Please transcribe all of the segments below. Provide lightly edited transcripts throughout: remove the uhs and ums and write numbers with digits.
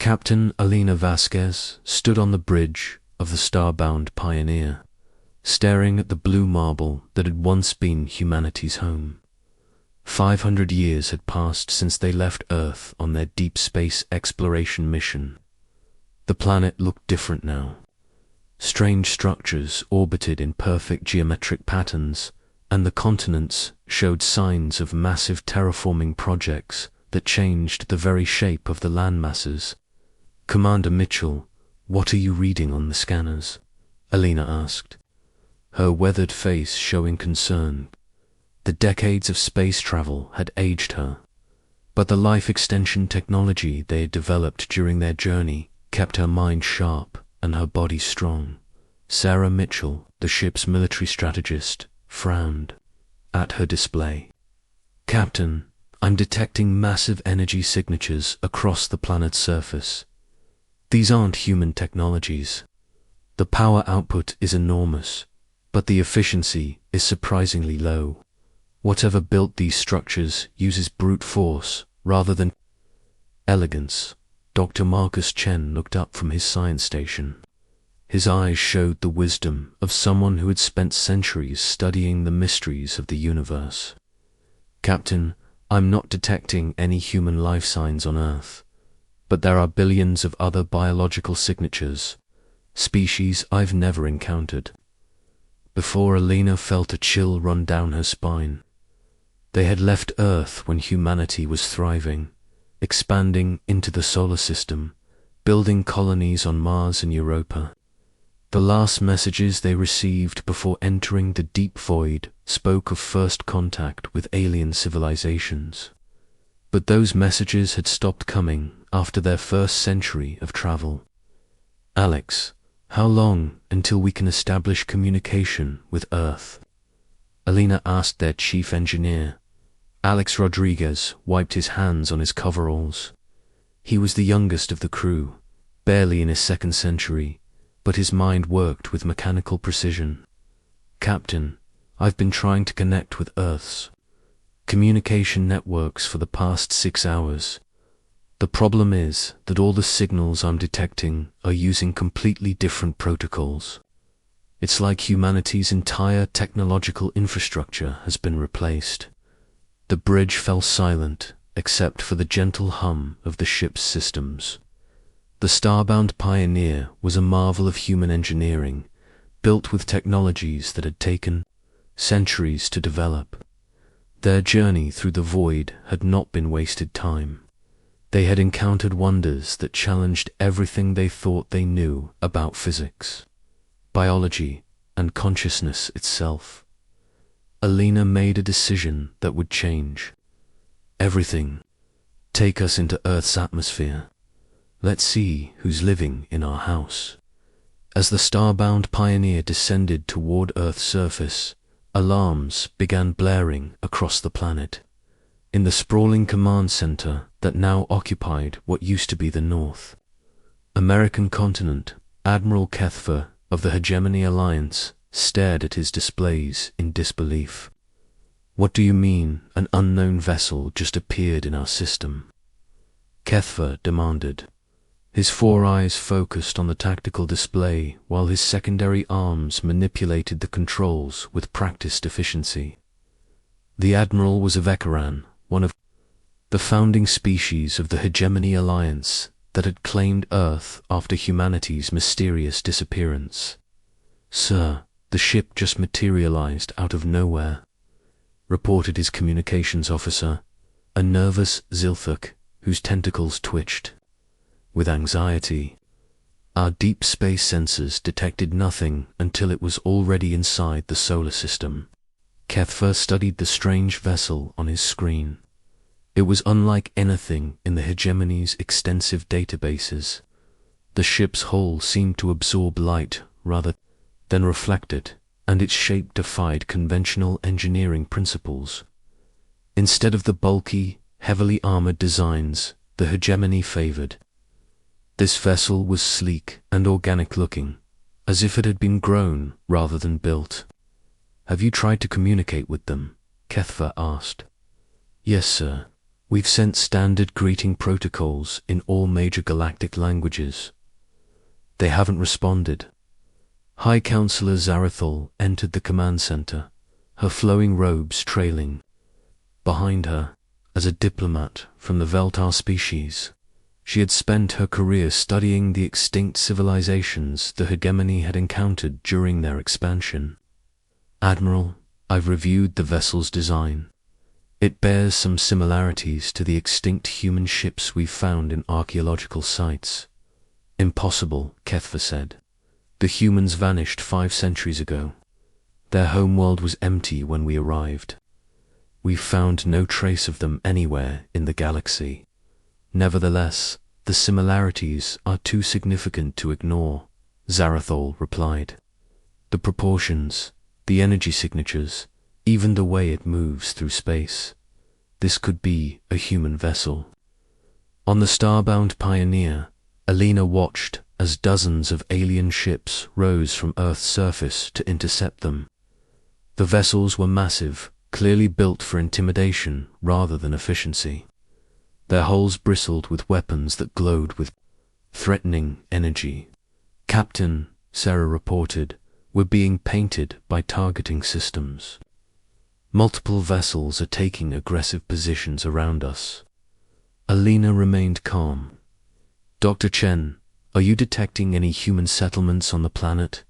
Captain Alina Vasquez stood on the bridge of the starbound Pioneer, staring at the blue marble that had once been humanity's home. 500 years had passed since they left Earth on their deep space exploration mission. The planet looked different now. Strange structures orbited in perfect geometric patterns, and the continents showed signs of massive terraforming projects that changed the very shape of the landmasses. "Commander Mitchell, what are you reading on the scanners?" Alina asked, her weathered face showing concern. The decades of space travel had aged her, but the life extension technology they had developed during their journey kept her mind sharp and her body strong. Sarah Mitchell, the ship's military strategist, frowned at her display. "Captain, I'm detecting massive energy signatures across the planet's surface. These aren't human technologies. The power output is enormous, but the efficiency is surprisingly low. Whatever built these structures uses brute force rather than elegance." Dr. Marcus Chen looked up from his science station. His eyes showed the wisdom of someone who had spent centuries studying the mysteries of the universe. "Captain, I'm not detecting any human life signs on Earth, but there are billions of other biological signatures, species I've never encountered." Before Alina felt a chill run down her spine. They had left Earth when humanity was thriving, expanding into the solar system, building colonies on Mars and Europa. The last messages they received before entering the deep void spoke of first contact with alien civilizations. But those messages had stopped coming after their first century of travel. "Alex, how long until we can establish communication with Earth?" Alina asked their chief engineer. Alex Rodriguez wiped his hands on his coveralls. He was the youngest of the crew, barely in his second century, but his mind worked with mechanical precision. "Captain, I've been trying to connect with Earth's communication networks for the past 6 hours. The problem is that all the signals I'm detecting are using completely different protocols. It's like humanity's entire technological infrastructure has been replaced." The bridge fell silent, except for the gentle hum of the ship's systems. The starbound Pioneer was a marvel of human engineering, built with technologies that had taken centuries to develop. Their journey through the void had not been wasted time. They had encountered wonders that challenged everything they thought they knew about physics, biology, and consciousness itself. Alina made a decision that would change everything. "Take us into Earth's atmosphere. Let's see who's living in our house." As the starbound Pioneer descended toward Earth's surface, alarms began blaring across the planet. In the sprawling command center that now occupied what used to be the North American continent, Admiral Kethfer of the Hegemony Alliance stared at his displays in disbelief. "What do you mean an unknown vessel just appeared in our system?" Kethfer demanded. His 4 eyes focused on the tactical display while his secondary arms manipulated the controls with practiced efficiency. The Admiral was a Vekaran, one of the founding species of the Hegemony Alliance that had claimed Earth after humanity's mysterious disappearance. "Sir, the ship just materialized out of nowhere," reported his communications officer, a nervous Zilthuk whose tentacles twitched with anxiety. "Our deep space sensors detected nothing until it was already inside the solar system." Kethfer studied the strange vessel on his screen. It was unlike anything in the Hegemony's extensive databases. The ship's hull seemed to absorb light rather than reflect it, and its shape defied conventional engineering principles. Instead of the bulky, heavily armored designs the Hegemony favored, this vessel was sleek and organic-looking, as if it had been grown rather than built. "Have you tried to communicate with them?" Kethfer asked. "Yes, sir. We've sent standard greeting protocols in all major galactic languages. They haven't responded. High Counselor Zarathol entered the command center, her flowing robes trailing behind her. As a diplomat from the Veltar species, she had spent her career studying the extinct civilizations the hegemony had encountered during their expansion. Admiral, I've reviewed the vessel's design. It bears some similarities to the extinct human ships we've found in archaeological sites. Impossible, Kethva said. The humans vanished 5 centuries ago. Their homeworld was empty when we arrived. We've found no trace of them anywhere in the galaxy. Nevertheless, the similarities are too significant to ignore, Zarathol replied. The proportions, the energy signatures, even the way it moves through space. This could be a human vessel. On the starbound Pioneer, Alina watched as dozens of alien ships rose from Earth's surface to intercept them. The vessels were massive, clearly built for intimidation rather than efficiency. Their hulls bristled with weapons that glowed with threatening energy. Captain, Sarah reported, we're being painted by targeting systems. Multiple vessels are taking aggressive positions around us. Alina remained calm. Dr. Chen, are you detecting any human settlements on the planet?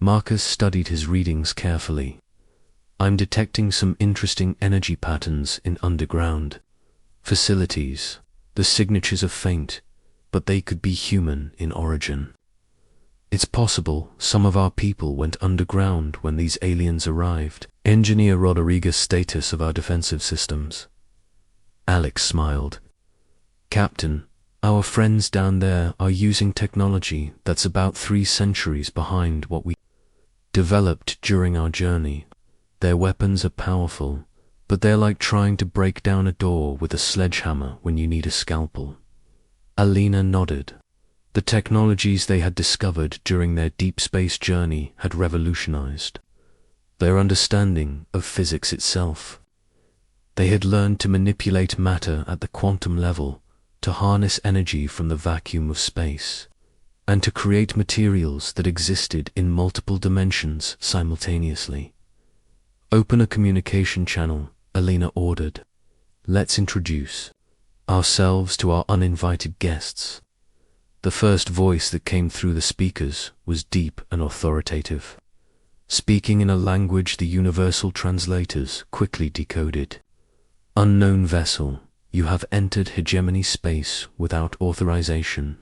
Marcus studied his readings carefully. I'm detecting some interesting energy patterns in underground facilities. The signatures are faint, but they could be human in origin. It's possible some of our people went underground when these aliens arrived. Engineer Rodriguez, status of our defensive systems. Alex smiled. Captain, our friends down there are using technology that's about 3 centuries behind what we developed during our journey. Their weapons are powerful, but they're like trying to break down a door with a sledgehammer when you need a scalpel. Alina nodded. The technologies they had discovered during their deep space journey had revolutionized their understanding of physics itself. They had learned to manipulate matter at the quantum level, to harness energy from the vacuum of space, and to create materials that existed in multiple dimensions simultaneously. Open a communication channel, Alina ordered. Let's introduce ourselves to our uninvited guests. The first voice that came through the speakers was deep and authoritative, speaking in a language the universal translators quickly decoded. Unknown vessel, you have entered hegemony space without authorization.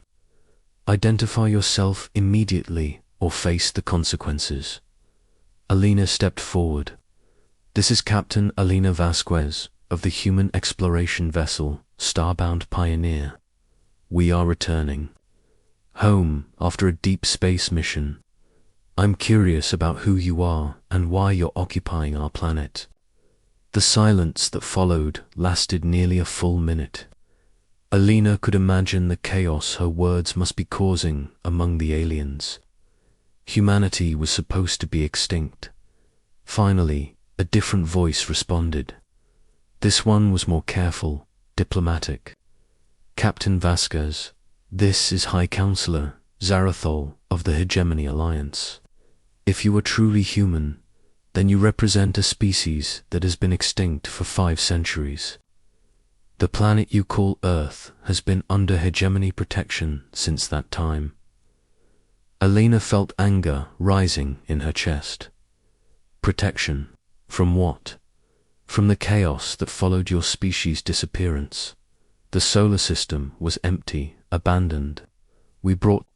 Identify yourself immediately or face the consequences. Alina stepped forward. This is Captain Alina Vasquez of the human exploration vessel Starbound Pioneer. We are returning home after a deep space mission. I'm curious about who you are and why you're occupying our planet. The silence that followed lasted nearly a full minute. Alina could imagine the chaos her words must be causing among the aliens. Humanity was supposed to be extinct. Finally, a different voice responded. This one was more careful, diplomatic. Captain Vasquez, this is High Counselor Zarathol of the Hegemony Alliance. If you are truly human, then you represent a species that has been extinct for 5 centuries. The planet you call Earth has been under hegemony protection since that time. Alina felt anger rising in her chest. Protection? From what? From the chaos that followed your species' disappearance. The solar system was empty, abandoned. We brought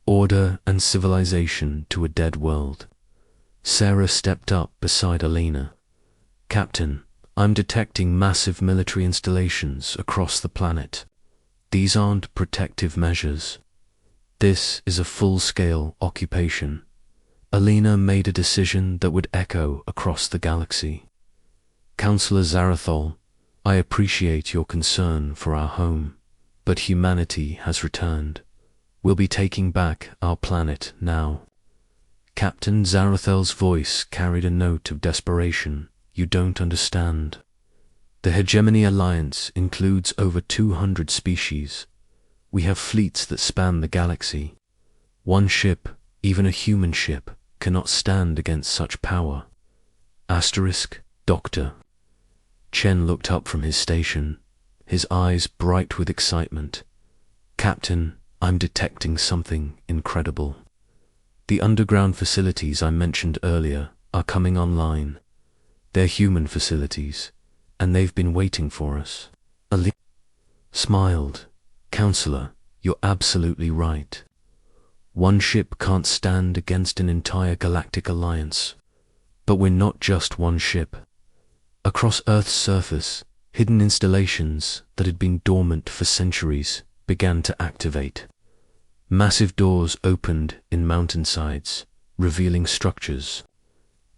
order and civilization to a dead world. Sarah stepped up beside Alina. Captain, I'm detecting massive military installations across the planet. These aren't protective measures. This is a full-scale occupation. Alina made a decision that would echo across the galaxy. Counselor Zarathol, I appreciate your concern for our home, but humanity has returned. We'll be taking back our planet now. Captain Zarathel's voice carried a note of desperation. You don't understand. The Hegemony Alliance includes over 200 species. We have fleets that span the galaxy. One ship, even a human ship, cannot stand against such power. Dr. Chen looked up from his station, his eyes bright with excitement. Captain, I'm detecting something incredible. The underground facilities I mentioned earlier are coming online. They're human facilities, and they've been waiting for us. Ali smiled. Counselor, you're absolutely right. One ship can't stand against an entire galactic alliance. But we're not just one ship. Across Earth's surface, hidden installations that had been dormant for centuries began to activate. Massive doors opened in mountainsides, revealing structures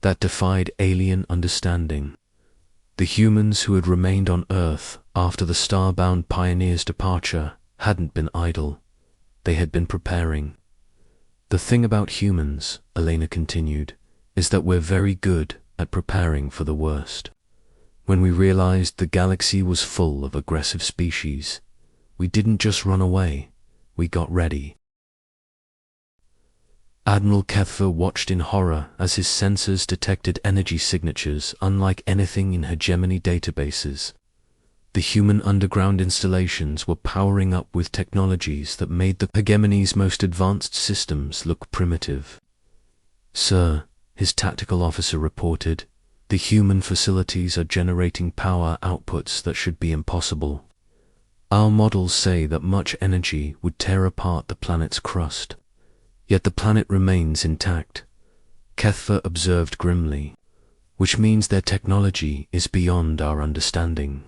that defied alien understanding. The humans who had remained on Earth after the starbound pioneer's departure hadn't been idle. They had been preparing. The thing about humans, Elena continued, is that we're very good at preparing for the worst. When we realized the galaxy was full of aggressive species, we didn't just run away, we got ready. Admiral Kethver watched in horror as his sensors detected energy signatures unlike anything in hegemony databases. The human underground installations were powering up with technologies that made the hegemony's most advanced systems look primitive. Sir, his tactical officer reported, the human facilities are generating power outputs that should be impossible. Our models say that much energy would tear apart the planet's crust. Yet the planet remains intact, Kethver observed grimly, which means their technology is beyond our understanding.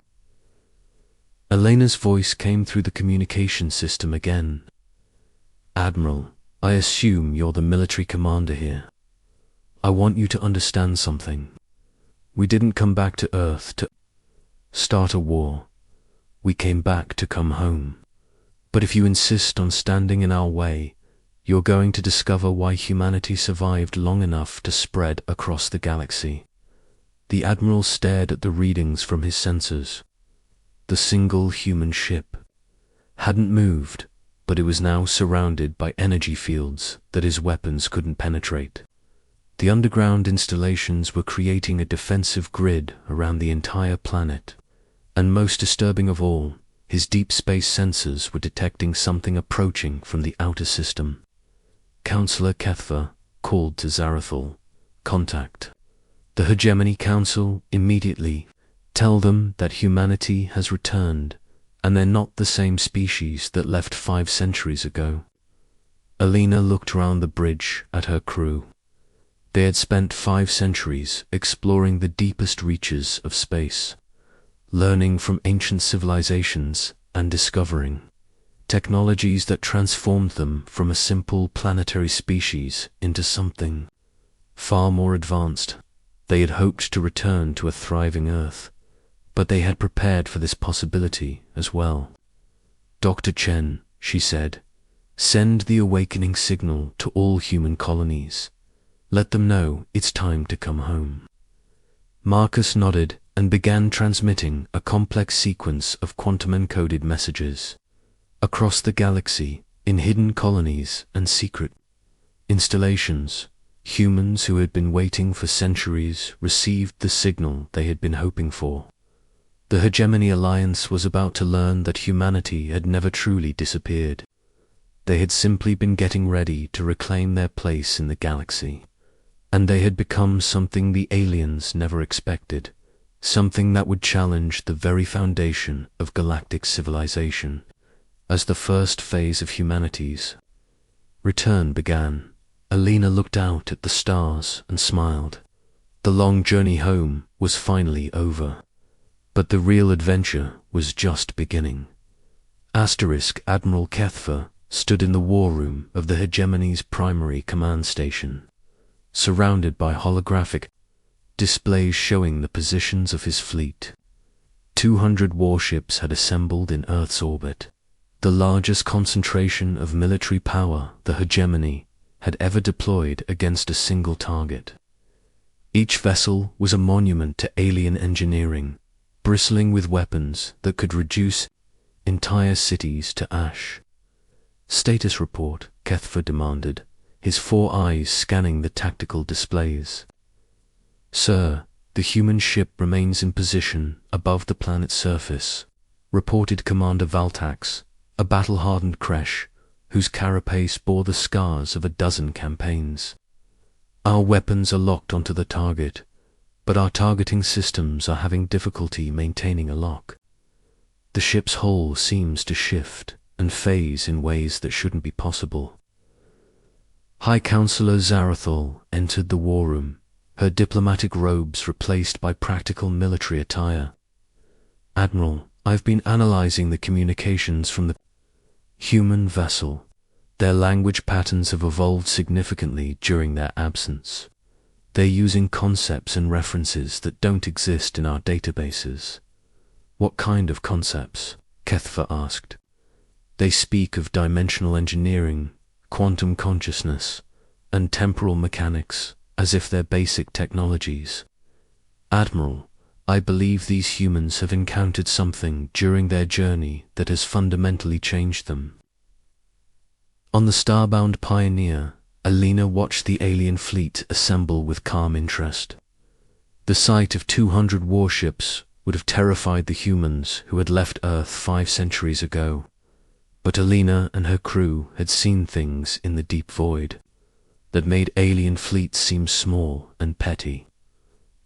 Elena's voice came through the communication system again. Admiral, I assume you're the military commander here. I want you to understand something. We didn't come back to Earth to start a war. We came back to come home. But if you insist on standing in our way, you're going to discover why humanity survived long enough to spread across the galaxy. The Admiral stared at the readings from his sensors. The single human ship hadn't moved, but it was now surrounded by energy fields that his weapons couldn't penetrate. The underground installations were creating a defensive grid around the entire planet, and most disturbing of all, his deep space sensors were detecting something approaching from the outer system. Counselor Kethver called to Zarathul, contact the Hegemony Council immediately. Tell them that humanity has returned, and they're not the same species that left 5 centuries ago. Elena looked round the bridge at her crew. They had spent 5 centuries exploring the deepest reaches of space, learning from ancient civilizations and discovering technologies that transformed them from a simple planetary species into something far more advanced. They had hoped to return to a thriving Earth, but they had prepared for this possibility as well. Dr. Chen, she said, send the awakening signal to all human colonies. Let them know it's time to come home. Marcus nodded and began transmitting a complex sequence of quantum-encoded messages. Across the galaxy, in hidden colonies and secret installations, humans who had been waiting for centuries received the signal they had been hoping for. The Hegemony Alliance was about to learn that humanity had never truly disappeared. They had simply been getting ready to reclaim their place in the galaxy. And they had become something the aliens never expected, something that would challenge the very foundation of galactic civilization. As the first phase of humanity's return began, Elena looked out at the stars and smiled. The long journey home was finally over. But the real adventure was just beginning. Admiral Kethver stood in the war room of the Hegemony's primary command station, surrounded by holographic displays showing the positions of his fleet. 200 warships had assembled in Earth's orbit, the largest concentration of military power the Hegemony had ever deployed against a single target. Each vessel was a monument to alien engineering, bristling with weapons that could reduce entire cities to ash. Status report, Kethva demanded, his 4 eyes scanning the tactical displays. Sir, the human ship remains in position above the planet's surface, reported Commander Valtax, a battle-hardened Kresh, whose carapace bore the scars of a dozen campaigns. Our weapons are locked onto the target, but our targeting systems are having difficulty maintaining a lock. The ship's hull seems to shift and phase in ways that shouldn't be possible. High Counselor Zarathol entered the war room, her diplomatic robes replaced by practical military attire. Admiral, I've been analyzing the communications from the human vessel. Their language patterns have evolved significantly during their absence. They're using concepts and references that don't exist in our databases. What kind of concepts? Kethva asked. They speak of dimensional engineering, quantum consciousness, and temporal mechanics, as if they're basic technologies. Admiral, I believe these humans have encountered something during their journey that has fundamentally changed them. On the starbound Pioneer, Alina watched the alien fleet assemble with calm interest. The sight of 200 warships would have terrified the humans who had left Earth 5 centuries ago, but Alina and her crew had seen things in the deep void that made alien fleets seem small and petty.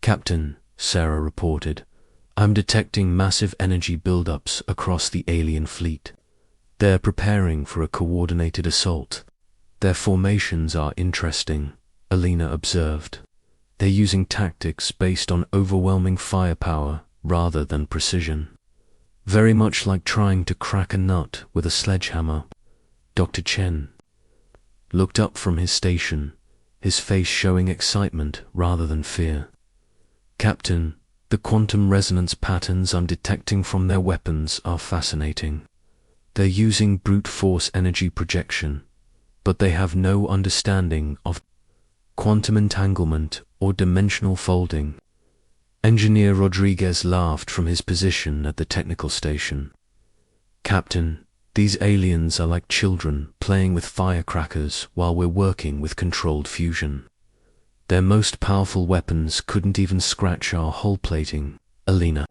Captain, Sarah reported, I'm detecting massive energy buildups across the alien fleet. They're preparing for a coordinated assault. Their formations are interesting, Alina observed. They're using tactics based on overwhelming firepower rather than precision. Very much like trying to crack a nut with a sledgehammer. Dr. Chen looked up from his station, his face showing excitement rather than fear. Captain, the quantum resonance patterns I'm detecting from their weapons are fascinating. They're using brute force energy projection, but they have no understanding of quantum entanglement or dimensional folding. Engineer Rodriguez laughed from his position at the technical station. Captain, these aliens are like children playing with firecrackers while we're working with controlled fusion. Their most powerful weapons couldn't even scratch our hull plating. Alina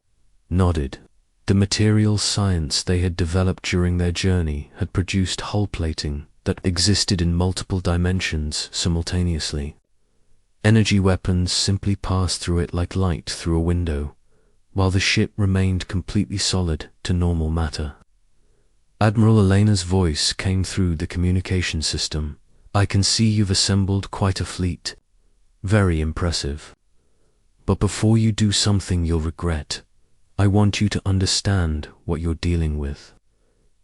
nodded. The materials science they had developed during their journey had produced hull plating that existed in multiple dimensions simultaneously. Energy weapons simply passed through it like light through a window, while the ship remained completely solid to normal matter. Admiral Elena's voice came through the communication system. I can see you've assembled quite a fleet. Very impressive. But before you do something you'll regret, I want you to understand what you're dealing with.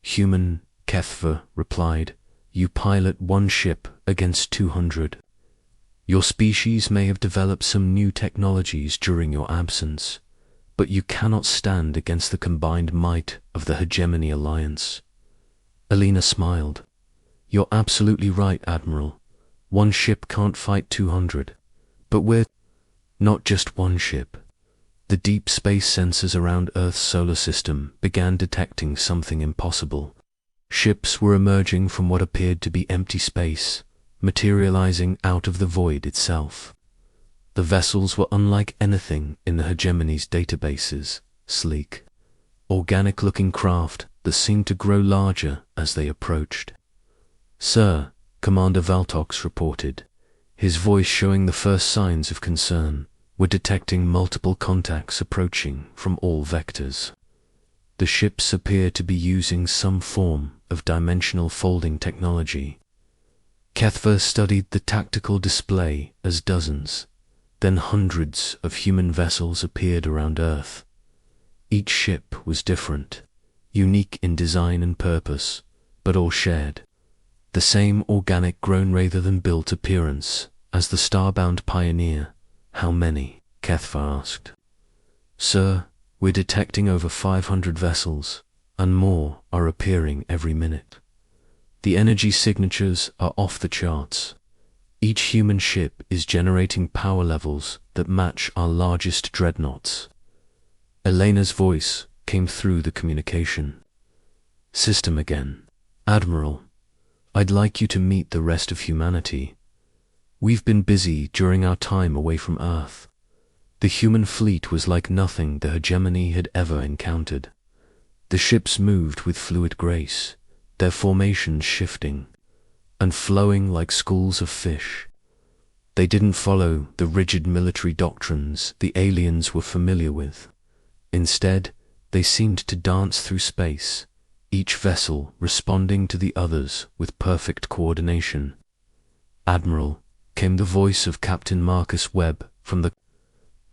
Human, Kethva replied. You pilot 1 ship against 200. Your species may have developed some new technologies during your absence, but you cannot stand against the combined might of the Hegemony Alliance. Alina smiled. You're absolutely right, Admiral. 1 ship can't fight 200. But we're not just 1 ship. The deep space sensors around Earth's solar system began detecting something impossible. Ships were emerging from what appeared to be empty space, materializing out of the void itself. The vessels were unlike anything in the Hegemony's databases, sleek, organic-looking craft that seemed to grow larger as they approached. Sir, Commander Valtox reported, his voice showing the first signs of concern. We're detecting multiple contacts approaching from all vectors. The ships appear to be using some form of dimensional folding technology. Kethva studied the tactical display as dozens, then hundreds of human vessels appeared around Earth. Each ship was different, unique in design and purpose, but all shared the same organic grown rather than built appearance as the starbound Pioneer. How many? Kethva asked. Sir, we're detecting over 500 vessels, and more are appearing every minute. The energy signatures are off the charts. Each human ship is generating power levels that match our largest dreadnoughts. Elena's voice came through the communication system again. Admiral, I'd like you to meet the rest of humanity. We've been busy during our time away from Earth. The human fleet was like nothing the hegemony had ever encountered. The ships moved with fluid grace, their formations shifting and flowing like schools of fish. They didn't follow the rigid military doctrines the aliens were familiar with. Instead, they seemed to dance through space, each vessel responding to the others with perfect coordination. Admiral, came the voice of Captain Marcus Webb from the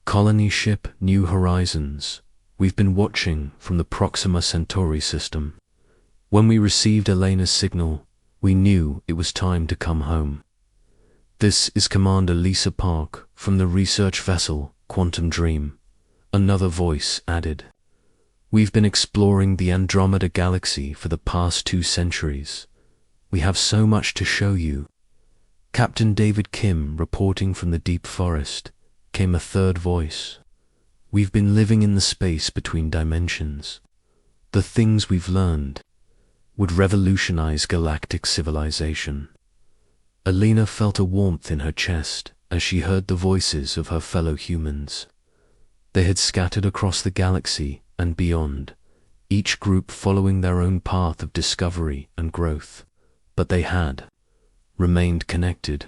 colony ship New Horizons. We've been watching from the Proxima Centauri system. When we received Elena's signal, we knew it was time to come home. This is Commander Lisa Park from the research vessel Quantum Dream. Another voice added. We've been exploring the Andromeda Galaxy for the past 2 centuries. We have so much to show you. Captain David Kim, reporting from the deep forest, came a third voice. We've been living in the space between dimensions. The things we've learned would revolutionize galactic civilization. Elena felt a warmth in her chest as she heard the voices of her fellow humans. They had scattered across the galaxy and beyond, each group following their own path of discovery and growth, but they had remained connected,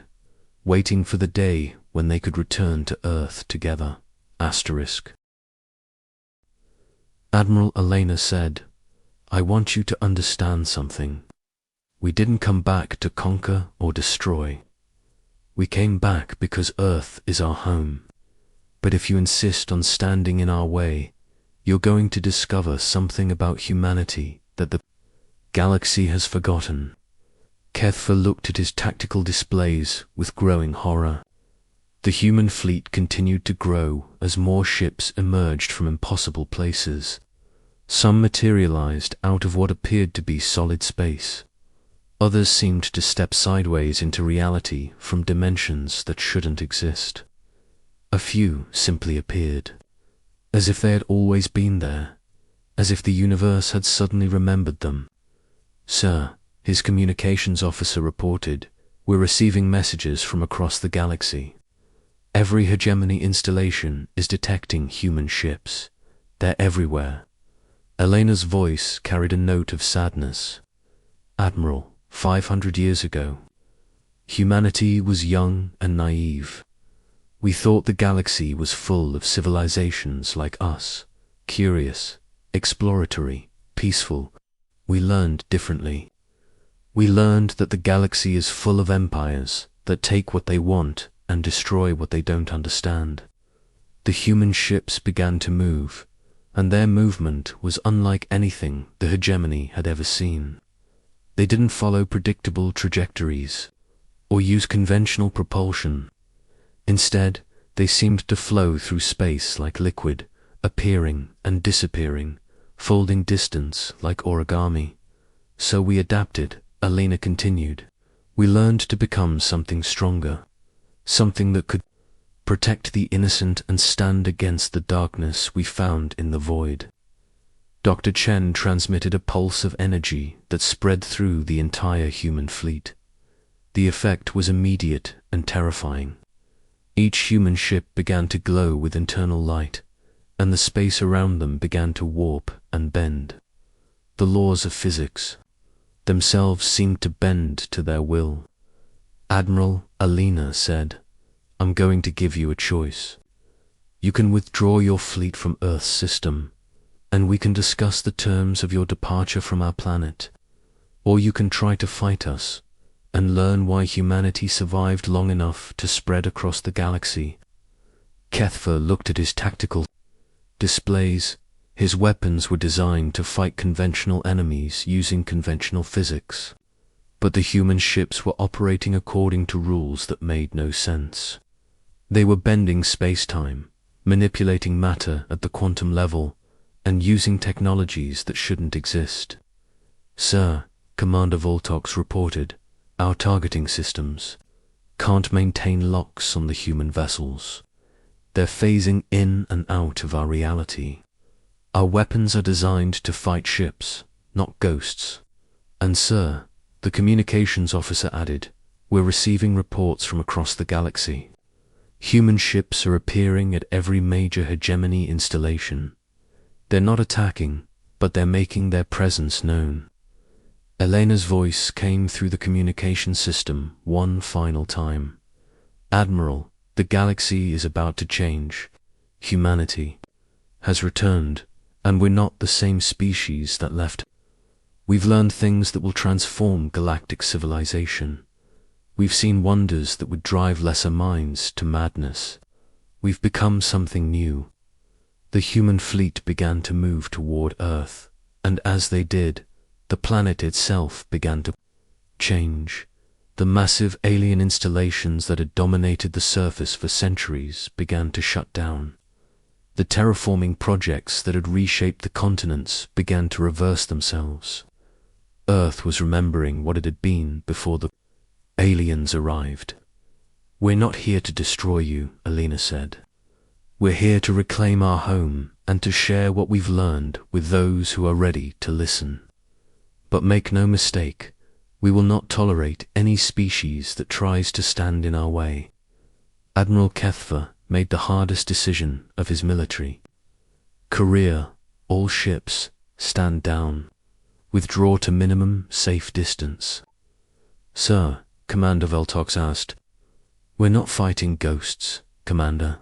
waiting for the day when they could return to Earth together. Admiral Elena said, I want you to understand something. We didn't come back to conquer or destroy. We came back because Earth is our home. But if you insist on standing in our way, you're going to discover something about humanity that the galaxy has forgotten. Kethfer looked at his tactical displays with growing horror. The human fleet continued to grow as more ships emerged from impossible places. Some materialized out of what appeared to be solid space. Others seemed to step sideways into reality from dimensions that shouldn't exist. A few simply appeared, as if they had always been there, as if the universe had suddenly remembered them. Sir, his communications officer reported, we're receiving messages from across the galaxy. Every hegemony installation is detecting human ships. They're everywhere. Elena's voice carried a note of sadness. Admiral, 500 years ago, humanity was young and naive. We thought the galaxy was full of civilizations like us, curious, exploratory, peaceful. We learned differently. We learned that the galaxy is full of empires that take what they want and destroy what they don't understand. The human ships began to move, and their movement was unlike anything the hegemony had ever seen. They didn't follow predictable trajectories or use conventional propulsion. Instead, they seemed to flow through space like liquid, appearing and disappearing, folding distance like origami. So we adapted, Elena continued. We learned to become something stronger, something that could protect the innocent and stand against the darkness we found in the void. Dr. Chen transmitted a pulse of energy that spread through the entire human fleet. The effect was immediate and terrifying. Each human ship began to glow with internal light, and the space around them began to warp and bend. The laws of physics themselves seemed to bend to their will. Admiral Elena said, I'm going to give you a choice. You can withdraw your fleet from Earth's system, and we can discuss the terms of your departure from our planet. Or you can try to fight us and learn why humanity survived long enough to spread across the galaxy. Kethfer looked at his tactical displays. His weapons were designed to fight conventional enemies using conventional physics. But the human ships were operating according to rules that made no sense. They were bending space-time, manipulating matter at the quantum level, and using technologies that shouldn't exist. Sir, Commander Voltox reported, our targeting systems can't maintain locks on the human vessels. They're phasing in and out of our reality. Our weapons are designed to fight ships, not ghosts. And sir, the communications officer added, we're receiving reports from across the galaxy. Human ships are appearing at every major hegemony installation. They're not attacking, but they're making their presence known. Elena's voice came through the communication system one final time. Admiral, the galaxy is about to change. Humanity has returned, and we're not the same species that left. We've learned things that will transform galactic civilization. We've seen wonders that would drive lesser minds to madness. We've become something new. The human fleet began to move toward Earth, and as they did, the planet itself began to change. The massive alien installations that had dominated the surface for centuries began to shut down. The terraforming projects that had reshaped the continents began to reverse themselves. Earth was remembering what it had been before the aliens arrived. We're not here to destroy you, Elena said. We're here to reclaim our home and to share what we've learned with those who are ready to listen. But make no mistake, we will not tolerate any species that tries to stand in our way. Admiral Kethva made the hardest decision of his military career. All ships, stand down. Withdraw to minimum safe distance. Sir, Commander Veltox asked. We're not fighting ghosts, Commander.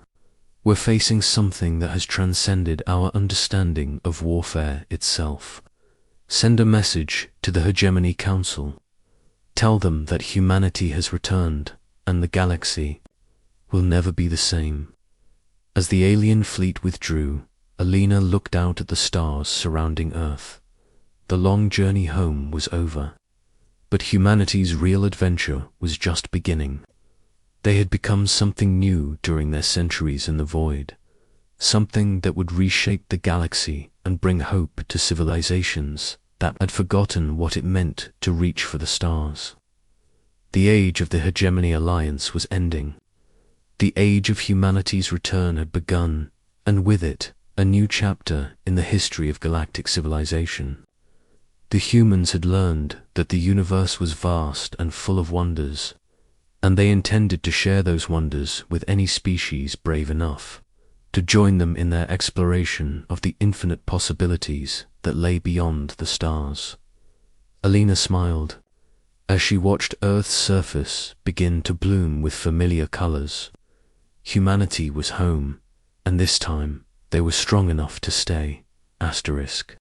We're facing something that has transcended our understanding of warfare itself. Send a message to the Hegemony Council. Tell them that humanity has returned, and the galaxy will never be the same. As the alien fleet withdrew, Elena looked out at the stars surrounding Earth. The long journey home was over, but humanity's real adventure was just beginning. They had become something new during their centuries in the void, something that would reshape the galaxy and bring hope to civilizations that had forgotten what it meant to reach for the stars. The age of the Hegemony Alliance was ending. The age of humanity's return had begun, and with it, a new chapter in the history of galactic civilization. The humans had learned that the universe was vast and full of wonders, and they intended to share those wonders with any species brave enough to join them in their exploration of the infinite possibilities that lay beyond the stars. Elena smiled as she watched Earth's surface begin to bloom with familiar colors. Humanity was home, and this time they were strong enough to stay. Asterisk.